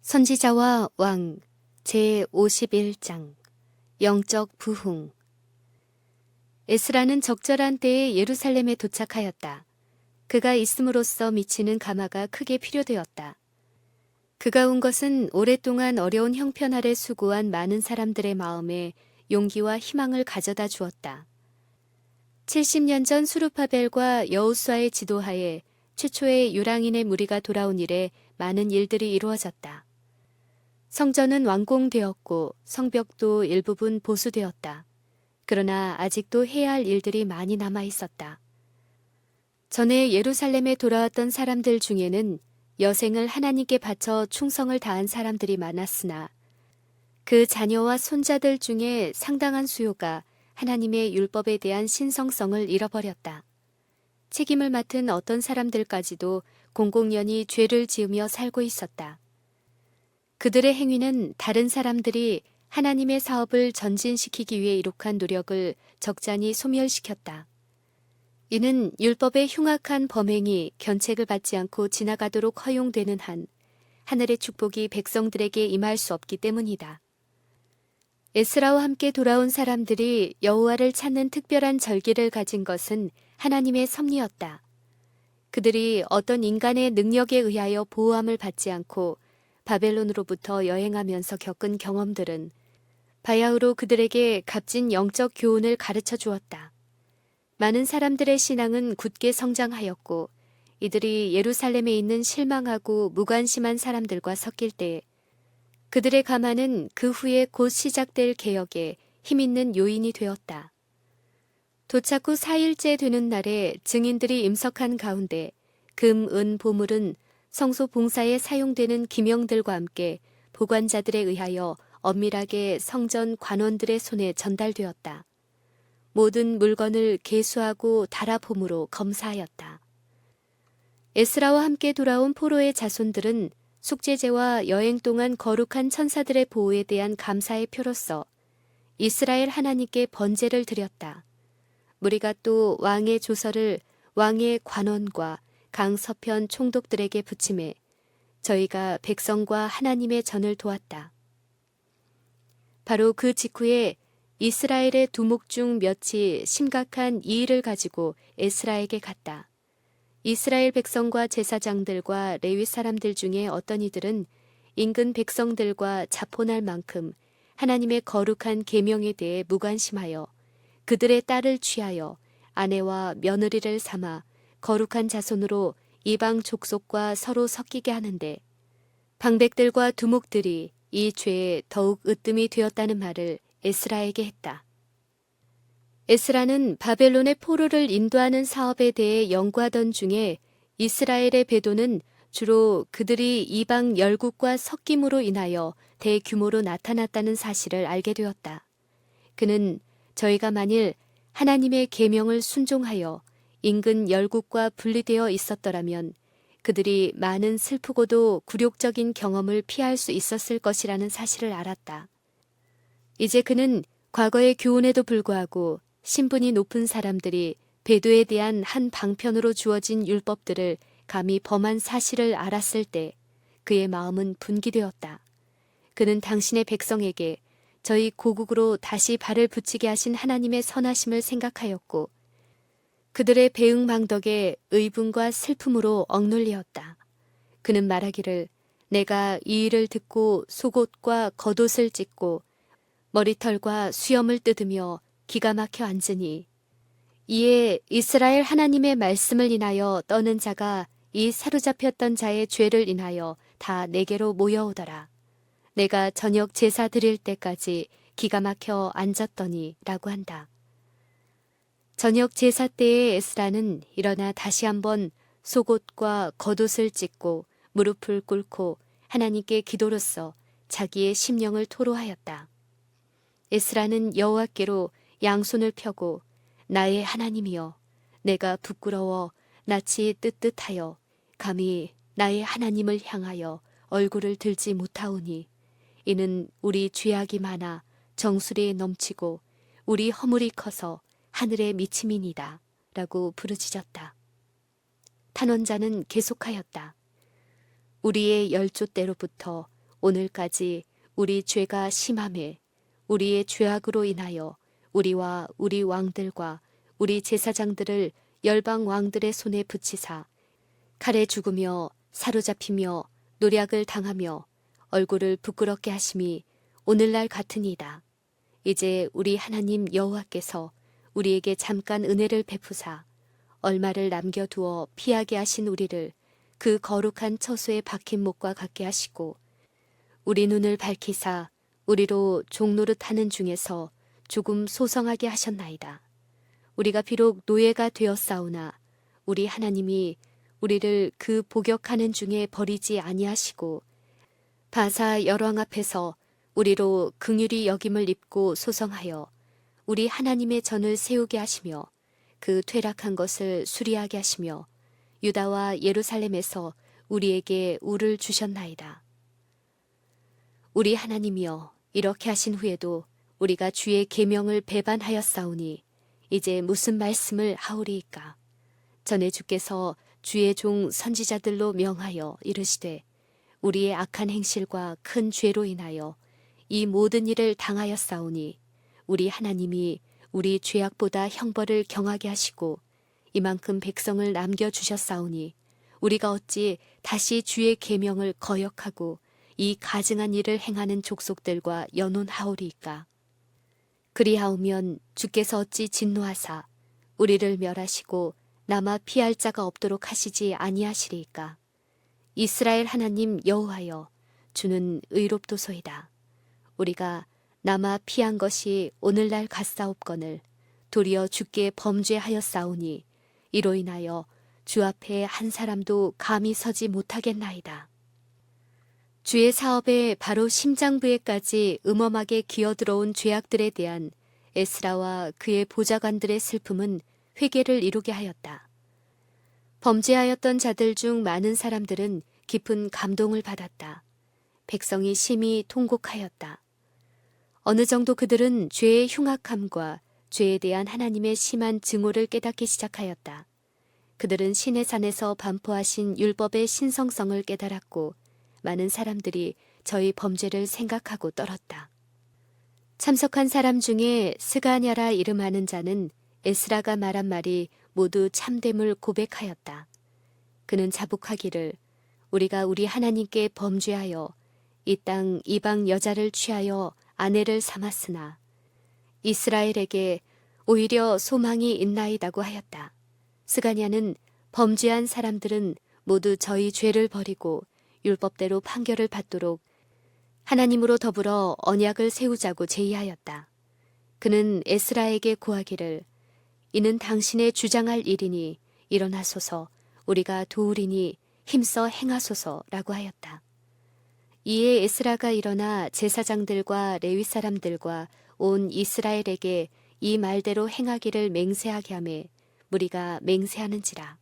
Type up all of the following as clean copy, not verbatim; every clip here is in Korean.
선지자와 왕 제51장 영적 부흥. 에스라는 적절한 때에 예루살렘에 도착하였다. 그가 있음으로써 미치는 감화가 크게 필요되었다. 그가 온 것은 오랫동안 어려운 형편 아래 수고한 많은 사람들의 마음에 용기와 희망을 가져다 주었다. 70년 전 수르바벨과 여호수아의 지도하에 최초의 유랑인의 무리가 돌아온 이래 많은 일들이 이루어졌다. 성전은 완공되었고 성벽도 일부분 보수되었다. 그러나 아직도 해야 할 일들이 많이 남아 있었다. 전에 예루살렘에 돌아왔던 사람들 중에는 여생을 하나님께 바쳐 충성을 다한 사람들이 많았으나 그 자녀와 손자들 중에 상당한 수요가 하나님의 율법에 대한 신성성을 잃어버렸다. 책임을 맡은 어떤 사람들까지도 공공연히 죄를 지으며 살고 있었다. 그들의 행위는 다른 사람들이 하나님의 사업을 전진시키기 위해 이룩한 노력을 적잖이 소멸시켰다. 이는 율법의 흉악한 범행이 견책을 받지 않고 지나가도록 허용되는 한 하늘의 축복이 백성들에게 임할 수 없기 때문이다. 에스라와 함께 돌아온 사람들이 여호와를 찾는 특별한 절기를 가진 것은 하나님의 섭리였다. 그들이 어떤 인간의 능력에 의하여 보호함을 받지 않고 바벨론으로부터 여행하면서 겪은 경험들은 바야흐로 그들에게 값진 영적 교훈을 가르쳐 주었다. 많은 사람들의 신앙은 굳게 성장하였고 이들이 예루살렘에 있는 실망하고 무관심한 사람들과 섞일 때 그들의 가마는 그 후에 곧 시작될 개혁에 힘있는 요인이 되었다. 도착 후 4일째 되는 날에 증인들이 임석한 가운데 금, 은, 보물은 성소 봉사에 사용되는 기명들과 함께 보관자들에 의하여 엄밀하게 성전 관원들의 손에 전달되었다. 모든 물건을 계수하고 달아봄으로 검사하였다. 에스라와 함께 돌아온 포로의 자손들은 숙제제와 여행 동안 거룩한 천사들의 보호에 대한 감사의 표로서 이스라엘 하나님께 번제를 드렸다. 무리가 또 왕의 조서를 왕의 관원과 강 서편 총독들에게 붙임에 저희가 백성과 하나님의 전을 도왔다. 바로 그 직후에 이스라엘의 두목 중 몇이 심각한 이의를 가지고 에스라에게 갔다. 이스라엘 백성과 제사장들과 레위 사람들 중에 어떤 이들은 인근 백성들과 자포날 만큼 하나님의 거룩한 계명에 대해 무관심하여 그들의 딸을 취하여 아내와 며느리를 삼아 거룩한 자손으로 이방 족속과 서로 섞이게 하는데 방백들과 두목들이 이 죄에 더욱 으뜸이 되었다는 말을 에스라에게 했다. 에스라는 바벨론의 포로를 인도하는 사업에 대해 연구하던 중에 이스라엘의 배도는 주로 그들이 이방 열국과 섞임으로 인하여 대규모로 나타났다는 사실을 알게 되었다. 그는 저희가 만일 하나님의 계명을 순종하여 인근 열국과 분리되어 있었더라면 그들이 많은 슬프고도 굴욕적인 경험을 피할 수 있었을 것이라는 사실을 알았다. 이제 그는 과거의 교훈에도 불구하고 신분이 높은 사람들이 배도에 대한 한 방편으로 주어진 율법들을 감히 범한 사실을 알았을 때 그의 마음은 분기되었다. 그는 당신의 백성에게 저희 고국으로 다시 발을 붙이게 하신 하나님의 선하심을 생각하였고 그들의 배응망덕에 의분과 슬픔으로 억눌리었다. 그는 말하기를 내가 이 일을 듣고 속옷과 겉옷을 찢고 머리털과 수염을 뜯으며 기가 막혀 앉으니 이에 이스라엘 하나님의 말씀을 인하여 떠는 자가 이 사로잡혔던 자의 죄를 인하여 다 내게로 모여오더라. 내가 저녁 제사 드릴 때까지 기가 막혀 앉았더니 라고 한다. 저녁 제사 때에 에스라는 일어나 다시 한번 속옷과 겉옷을 찢고 무릎을 꿇고 하나님께 기도로써 자기의 심령을 토로하였다. 에스라는 여호와께로 양손을 펴고 나의 하나님이여 내가 부끄러워 낯이 뜨뜻하여 감히 나의 하나님을 향하여 얼굴을 들지 못하오니 이는 우리 죄악이 많아 정수리에 넘치고 우리 허물이 커서 하늘에 미침이니이다 라고 부르짖었다. 탄원자는 계속하였다. 우리의 열조때로부터 오늘까지 우리 죄가 심함에 우리의 죄악으로 인하여 우리와 우리 왕들과 우리 제사장들을 열방 왕들의 손에 붙이사 칼에 죽으며 사로잡히며 노략을 당하며 얼굴을 부끄럽게 하심이 오늘날 같으니이다. 이제 우리 하나님 여호와께서 우리에게 잠깐 은혜를 베푸사 얼마를 남겨두어 피하게 하신 우리를 그 거룩한 처소에 박힌 목과 같게 하시고 우리 눈을 밝히사 우리로 종노릇하는 중에서 조금 소성하게 하셨나이다. 우리가 비록 노예가 되었사오나 우리 하나님이 우리를 그 복역하는 중에 버리지 아니하시고 바사 열왕 앞에서 우리로 긍휼히 여김을 입고 소성하여 우리 하나님의 전을 세우게 하시며 그 퇴락한 것을 수리하게 하시며 유다와 예루살렘에서 우리에게 우를 주셨나이다. 우리 하나님이여 이렇게 하신 후에도 우리가 주의 계명을 배반하였사오니 이제 무슨 말씀을 하오리이까. 전에 주께서 주의 종 선지자들로 명하여 이르시되 우리의 악한 행실과 큰 죄로 인하여 이 모든 일을 당하였사오니 우리 하나님이 우리 죄악보다 형벌을 경하게 하시고 이만큼 백성을 남겨주셨사오니 우리가 어찌 다시 주의 계명을 거역하고 이 가증한 일을 행하는 족속들과 연혼하오리이까. 그리하오면 주께서 어찌 진노하사 우리를 멸하시고 남아 피할 자가 없도록 하시지 아니하시리이까. 이스라엘 하나님 여호와여 주는 의롭도소이다. 우리가 남아 피한 것이 오늘날 같사옵거늘 도리어 주께 범죄하였사오니 이로 인하여 주 앞에 한 사람도 감히 서지 못하겠나이다. 주의 사업에 바로 심장부에까지 음험하게 기어들어온 죄악들에 대한 에스라와 그의 보좌관들의 슬픔은 회개를 이루게 하였다. 범죄하였던 자들 중 많은 사람들은 깊은 감동을 받았다. 백성이 심히 통곡하였다. 어느 정도 그들은 죄의 흉악함과 죄에 대한 하나님의 심한 증오를 깨닫기 시작하였다. 그들은 신의 산에서 반포하신 율법의 신성성을 깨달았고 많은 사람들이 저희 범죄를 생각하고 떨었다. 참석한 사람 중에 스가냐라 이름하는 자는 에스라가 말한 말이 모두 참됨을 고백하였다. 그는 자복하기를 우리가 우리 하나님께 범죄하여 이 땅 이방 여자를 취하여 아내를 삼았으나 이스라엘에게 오히려 소망이 있나이다고 하였다. 스가냐는 범죄한 사람들은 모두 저희 죄를 버리고 율법대로 판결을 받도록 하나님으로 더불어 언약을 세우자고 제의하였다. 그는 에스라에게 고하기를 이는 당신의 주장할 일이니 일어나소서 우리가 도우리니 힘써 행하소서라고 하였다. 이에 에스라가 일어나 제사장들과 레위 사람들과 온 이스라엘에게 이 말대로 행하기를 맹세하게 하며 무리가 맹세하는지라.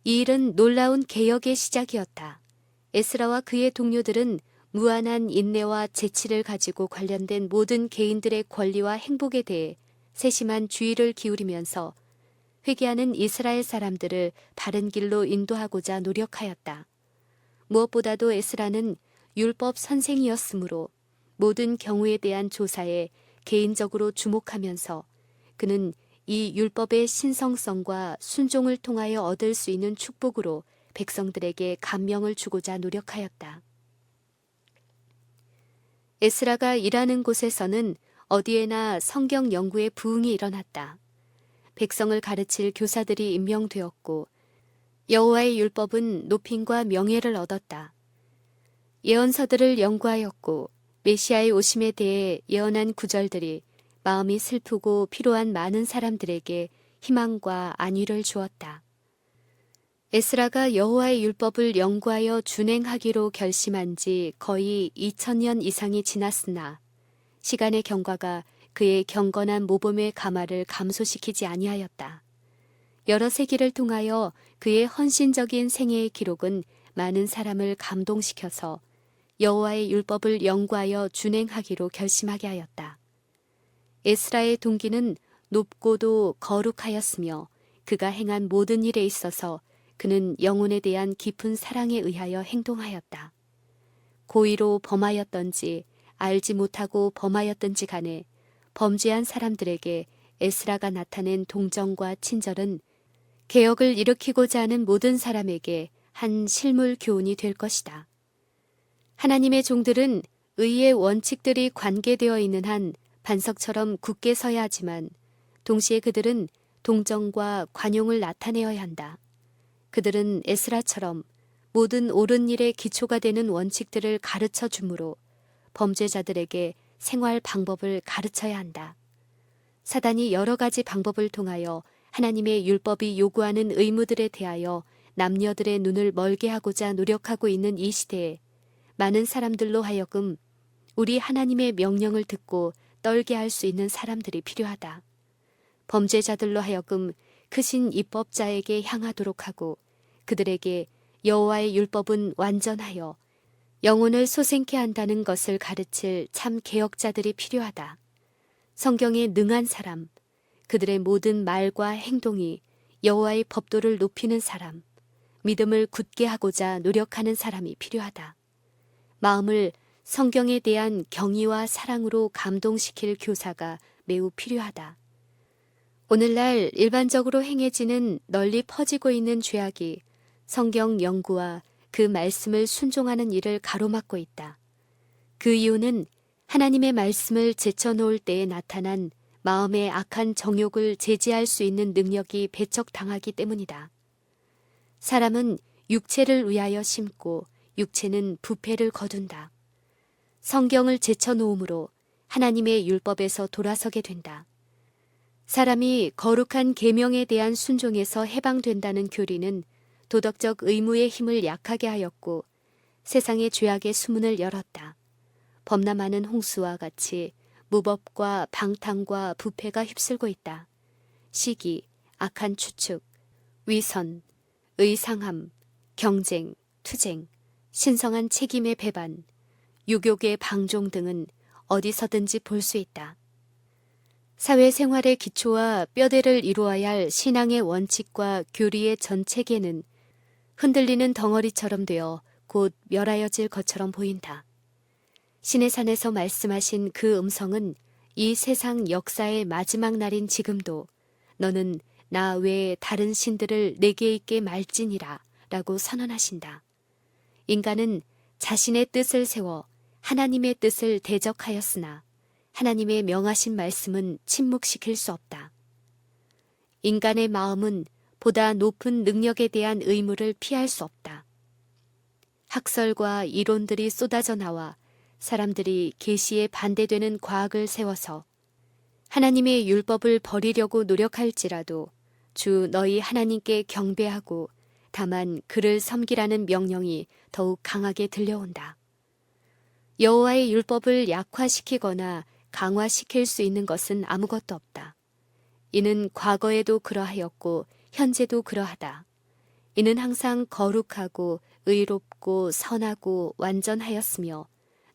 이 일은 놀라운 개혁의 시작이었다. 에스라와 그의 동료들은 무한한 인내와 재치를 가지고 관련된 모든 개인들의 권리와 행복에 대해 세심한 주의를 기울이면서 회개하는 이스라엘 사람들을 바른 길로 인도하고자 노력하였다. 무엇보다도 에스라는 율법 선생이었으므로 모든 경우에 대한 조사에 개인적으로 주목하면서 그는 이 율법의 신성성과 순종을 통하여 얻을 수 있는 축복으로 백성들에게 감명을 주고자 노력하였다. 에스라가 일하는 곳에서는 어디에나 성경 연구의 부흥이 일어났다. 백성을 가르칠 교사들이 임명되었고 여호와의 율법은 높임과 명예를 얻었다. 예언서들을 연구하였고 메시아의 오심에 대해 예언한 구절들이 마음이 슬프고 피로한 많은 사람들에게 희망과 안위를 주었다. 에스라가 여호와의 율법을 연구하여 준행하기로 결심한 지 거의 2000년 이상이 지났으나 시간의 경과가 그의 경건한 모범의 가마를 감소시키지 아니하였다. 여러 세기를 통하여 그의 헌신적인 생애의 기록은 많은 사람을 감동시켜서 여호와의 율법을 연구하여 준행하기로 결심하게 하였다. 에스라의 동기는 높고도 거룩하였으며 그가 행한 모든 일에 있어서 그는 영혼에 대한 깊은 사랑에 의하여 행동하였다. 고의로 범하였던지 알지 못하고 범하였던지 간에 범죄한 사람들에게 에스라가 나타낸 동정과 친절은 개혁을 일으키고자 하는 모든 사람에게 한 실물 교훈이 될 것이다. 하나님의 종들은 의의 원칙들이 관계되어 있는 한 반석처럼 굳게 서야 하지만 동시에 그들은 동정과 관용을 나타내어야 한다. 그들은 에스라처럼 모든 옳은 일의 기초가 되는 원칙들을 가르쳐 주므로 범죄자들에게 생활 방법을 가르쳐야 한다. 사단이 여러 가지 방법을 통하여 하나님의 율법이 요구하는 의무들에 대하여 남녀들의 눈을 멀게 하고자 노력하고 있는 이 시대에 많은 사람들로 하여금 우리 하나님의 명령을 듣고 떨게 할 수 있는 사람들이 필요하다. 범죄자들로 하여금 크신 입법자에게 향하도록 하고 그들에게 여호와의 율법은 완전하여 영혼을 소생케 한다는 것을 가르칠 참 개혁자들이 필요하다. 성경에 능한 사람, 그들의 모든 말과 행동이 여호와의 법도를 높이는 사람, 믿음을 굳게 하고자 노력하는 사람이 필요하다. 마음을 성경에 대한 경의와 사랑으로 감동시킬 교사가 매우 필요하다. 오늘날 일반적으로 행해지는 널리 퍼지고 있는 죄악이 성경 연구와 그 말씀을 순종하는 일을 가로막고 있다. 그 이유는 하나님의 말씀을 제쳐놓을 때에 나타난 마음의 악한 정욕을 제지할 수 있는 능력이 배척당하기 때문이다. 사람은 육체를 위하여 심고 육체는 부패를 거둔다. 성경을 제쳐놓음으로 하나님의 율법에서 돌아서게 된다. 사람이 거룩한 계명에 대한 순종에서 해방된다는 교리는 도덕적 의무의 힘을 약하게 하였고 세상의 죄악의 수문을 열었다. 범람하는 홍수와 같이 무법과 방탕과 부패가 휩쓸고 있다. 시기, 악한 추측, 위선, 의상함, 경쟁, 투쟁, 신성한 책임의 배반, 유욕의 방종 등은 어디서든지 볼 수 있다. 사회생활의 기초와 뼈대를 이루어야 할 신앙의 원칙과 교리의 전 체계는 흔들리는 덩어리처럼 되어 곧 멸하여질 것처럼 보인다. 신의 산에서 말씀하신 그 음성은 이 세상 역사의 마지막 날인 지금도 너는 나 외에 다른 신들을 내게 있게 말지니라 라고 선언하신다. 인간은 자신의 뜻을 세워 하나님의 뜻을 대적하였으나 하나님의 명하신 말씀은 침묵시킬 수 없다. 인간의 마음은 보다 높은 능력에 대한 의무를 피할 수 없다. 학설과 이론들이 쏟아져 나와 사람들이 계시에 반대되는 과학을 세워서 하나님의 율법을 버리려고 노력할지라도 주 너희 하나님께 경배하고 다만 그를 섬기라는 명령이 더욱 강하게 들려온다. 여호와의 율법을 약화시키거나 강화시킬 수 있는 것은 아무것도 없다. 이는 과거에도 그러하였고 현재도 그러하다. 이는 항상 거룩하고 의롭고 선하고 완전하였으며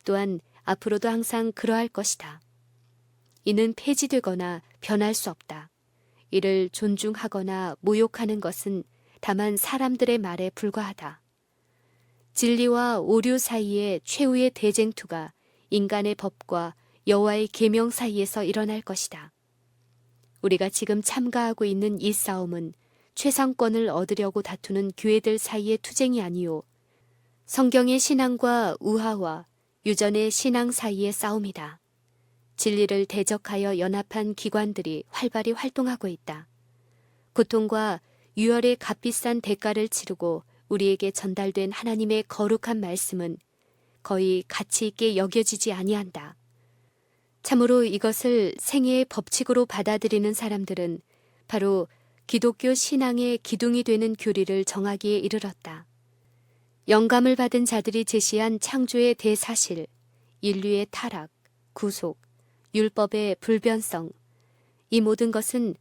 또한 앞으로도 항상 그러할 것이다. 이는 폐지되거나 변할 수 없다. 이를 존중하거나 모욕하는 것은 다만 사람들의 말에 불과하다. 진리와 오류 사이의 최후의 대쟁투가 인간의 법과 여호와의 계명 사이에서 일어날 것이다. 우리가 지금 참가하고 있는 이 싸움은 최상권을 얻으려고 다투는 교회들 사이의 투쟁이 아니요 성경의 신앙과 우화와 유전의 신앙 사이의 싸움이다. 진리를 대적하여 연합한 기관들이 활발히 활동하고 있다. 고통과 유혈의 값비싼 대가를 치르고 우리에게 전달된 하나님의 거룩한 말씀은 거의 가치 있게 여겨지지 아니한다. 참으로 이것을 생애의 법칙으로 받아들이는 사람들은 바로 기독교 신앙의 기둥이 되는 교리를 정하기에 이르렀다. 영감을 받은 자들이 제시한 창조의 대사실, 인류의 타락, 구속, 율법의 불변성, 이 모든 것은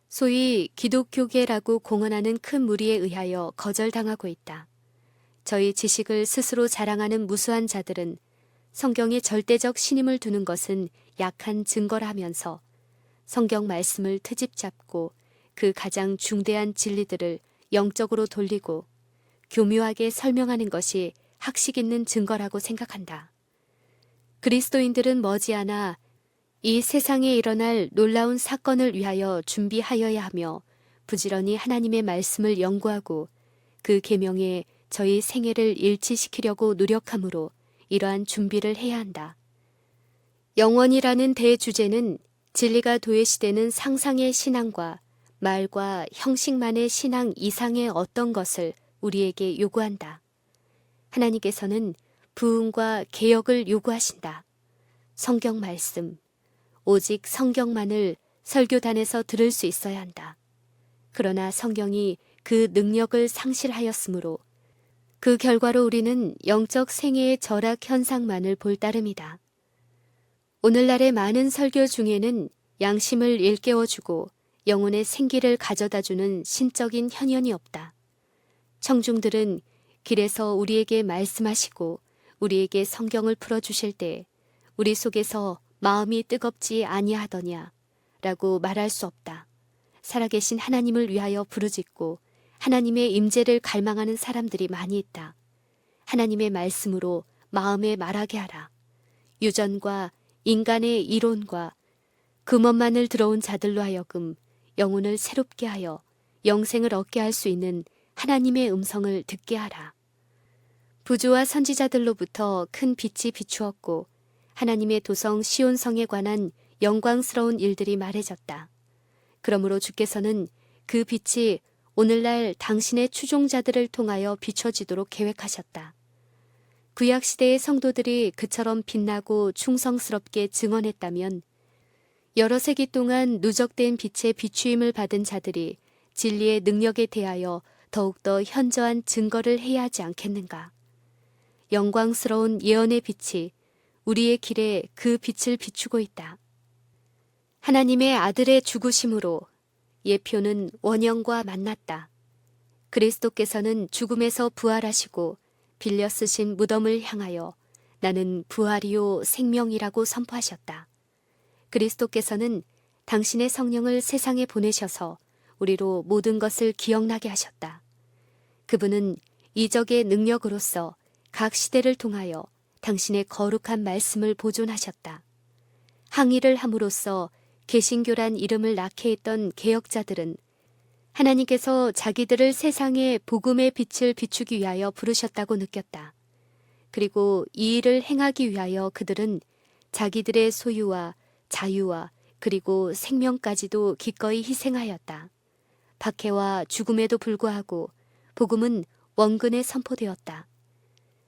소위 기독교계라고 공언하는 큰 무리에 의하여 거절당하고 있다. 저희 지식을 스스로 자랑하는 무수한 자들은 성경에 절대적 신임을 두는 것은 약한 증거라면서 성경 말씀을 트집 잡고 그 가장 중대한 진리들을 영적으로 돌리고 교묘하게 설명하는 것이 학식 있는 증거라고 생각한다. 그리스도인들은 머지않아 이 세상에 일어날 놀라운 사건을 위하여 준비하여야 하며 부지런히 하나님의 말씀을 연구하고 그 계명에 저희 생애를 일치시키려고 노력하므로 이러한 준비를 해야 한다. 영원이라는 대주제는 진리가 도외시되는 상상의 신앙과 말과 형식만의 신앙 이상의 어떤 것을 우리에게 요구한다. 하나님께서는 부흥과 개혁을 요구하신다. 성경 말씀, 오직 성경만을 설교단에서 들을 수 있어야 한다. 그러나 성경이 그 능력을 상실하였으므로 그 결과로 우리는 영적 생애의 절약 현상만을 볼 따름이다. 오늘날의 많은 설교 중에는 양심을 일깨워주고 영혼의 생기를 가져다주는 신적인 현현이 없다. 청중들은 길에서 우리에게 말씀하시고 우리에게 성경을 풀어주실 때 우리 속에서 마음이 뜨겁지 아니하더냐 라고 말할 수 없다. 살아계신 하나님을 위하여 부르짖고 하나님의 임재를 갈망하는 사람들이 많이 있다. 하나님의 말씀으로 마음에 말하게 하라. 유전과 인간의 이론과 금원만을 들어온 자들로 하여금 영혼을 새롭게 하여 영생을 얻게 할 수 있는 하나님의 음성을 듣게 하라. 부조와 선지자들로부터 큰 빛이 비추었고 하나님의 도성 시온성에 관한 영광스러운 일들이 말해졌다. 그러므로 주께서는 그 빛이 오늘날 당신의 추종자들을 통하여 비춰지도록 계획하셨다. 구약시대의 성도들이 그처럼 빛나고 충성스럽게 증언했다면 여러 세기 동안 누적된 빛의 비추임을 받은 자들이 진리의 능력에 대하여 더욱더 현저한 증거를 해야 하지 않겠는가. 영광스러운 예언의 빛이 우리의 길에 그 빛을 비추고 있다. 하나님의 아들의 죽으심으로 예표는 원형과 만났다. 그리스도께서는 죽음에서 부활하시고 빌려 쓰신 무덤을 향하여 나는 부활이요 생명이라고 선포하셨다. 그리스도께서는 당신의 성령을 세상에 보내셔서 우리로 모든 것을 기억나게 하셨다. 그분은 이적의 능력으로서 각 시대를 통하여 당신의 거룩한 말씀을 보존하셨다. 항의를 함으로써 개신교란 이름을 낳게 했던 개혁자들은 하나님께서 자기들을 세상에 복음의 빛을 비추기 위하여 부르셨다고 느꼈다. 그리고 이 일을 행하기 위하여 그들은 자기들의 소유와 자유와 그리고 생명까지도 기꺼이 희생하였다. 박해와 죽음에도 불구하고 복음은 원근에 선포되었다.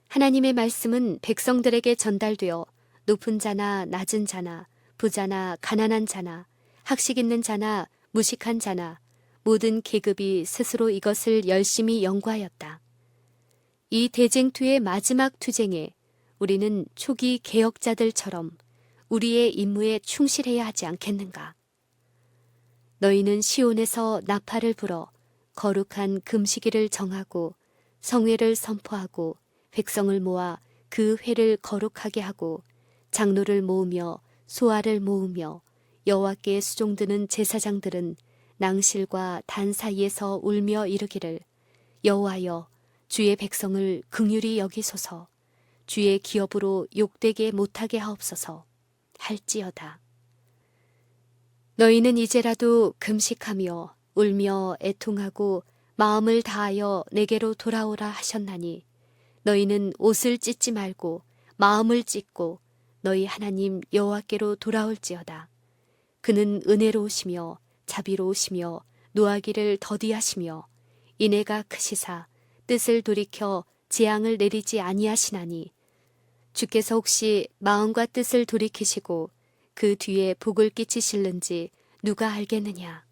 하나님의 말씀은 백성들에게 전달되어 높은 자나 낮은 자나 부자나 가난한 자나 학식 있는 자나 무식한 자나 모든 계급이 스스로 이것을 열심히 연구하였다. 이 대쟁투의 마지막 투쟁에 우리는 초기 개혁자들처럼 우리의 임무에 충실해야 하지 않겠는가. 너희는 시온에서 나팔을 불어 거룩한 금시기를 정하고 성회를 선포하고 백성을 모아 그 회를 거룩하게 하고 장로를 모으며 소아를 모으며 여호와께 수종드는 제사장들은 낭실과 단 사이에서 울며 이르기를 여호와여 주의 백성을 긍휼히 여기소서 주의 기업으로 욕되게 못하게 하옵소서 할지어다. 너희는 이제라도 금식하며 울며 애통하고 마음을 다하여 내게로 돌아오라 하셨나니 너희는 옷을 찢지 말고 마음을 찢고 너희 하나님 여호와께로 돌아올지어다. 그는 은혜로우시며 자비로우시며 노하기를 더디하시며 인애가 크시사 뜻을 돌이켜 재앙을 내리지 아니하시나니 주께서 혹시 마음과 뜻을 돌이키시고 그 뒤에 복을 끼치실는지 누가 알겠느냐.